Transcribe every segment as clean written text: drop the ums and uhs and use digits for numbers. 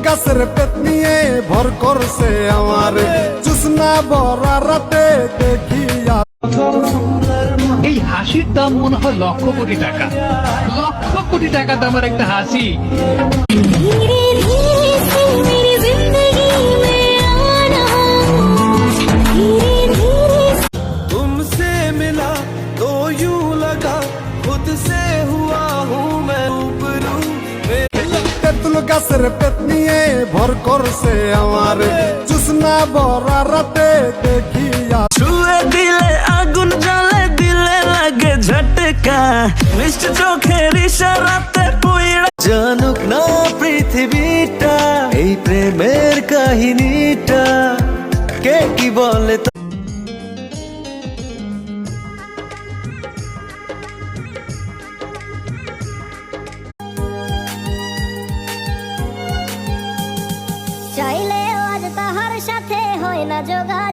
গাছের পেট নিয়ে ভর করছে আমার জুসনা বরা রাতে দেখিয়া। এই হাসির দাম মনে হয় লক্ষ কোটি টাকা, লক্ষ কোটি টাকা দামের একটা হাসি। तुमसे मिला तो यूं लगा खुद से हुआ हूँ मैं रूबरू। তেঁতুল গাছের পেট নিয়ে ভর করছে আমার জুসনা বরা রাতে দেখিয়া। छुए दिले আগুন জ্বলে দিলে লাগে ঝটকা মিষ্টি চোখের ইশারাতে পুইড়া জানুক না পৃথিবীটা এই প্রেমের কাহিনীটা কে কি বলে। চাইলেও আজ তাহার সাথে হয় না যোগাযোগ।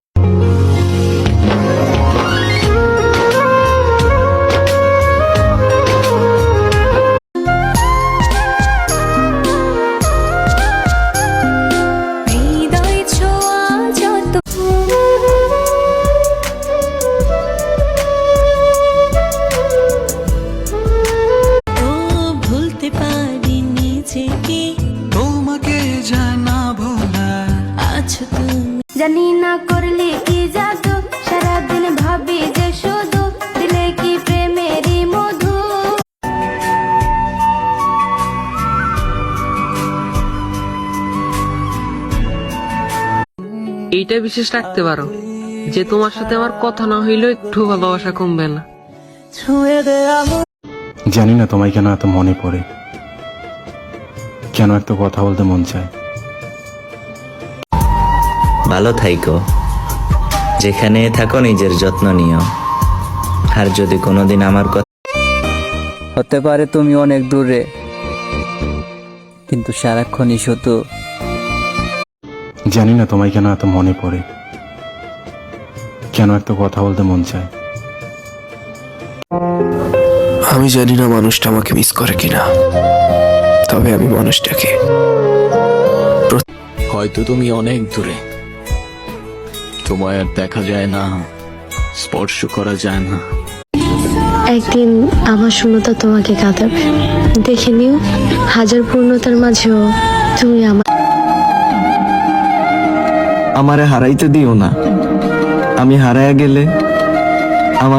হৃদয় ছোঁয়া যত ভুলতে পারি নিজেকে, তোমাকে জানা ভোলা আছো তুমি জানি না করলে কি জাদু, সারাদিন ভাবি যে শুধু দিলে কি প্রেমেরই মধু। এইটা বিশেষ রাখতে পারো যে তোমার সাথে আমার কথা না হইলেও একটু ভালোবাসা কমবে না। ছুঁয়ে দে আমার জানি না তোমায় কেন এত মনে পড়ে, কেন একটা কথা বলতে মন চায়। ভালো থাইকো, যেখানে থাকো নিজের যত্ন নিও। আর যদি কোনোদিন আমার কথা হতে পারে তুমি অনেক দূরে, কিন্তু সারাক্ষণই শুধু জানি না তোমায় কেন এত মনে পড়ে, কেন একটা কথা বলতে মন চায়। আমি জানি না মানুষটা আমাকে মিস করে কিনা, তবে আমি মানুষটাকে। হয়তো তুমি অনেক দূরে, তোমায় আর দেখা যায় না, স্পর্শ করা যায় না। একদিন আমার শূন্যতা তোমাকে কাঁদাবে, দেখে নিও হাজার পূর্ণতার মাঝেও তুমি আমারে হারাইতে দিও না, আমি হারায়া গেলে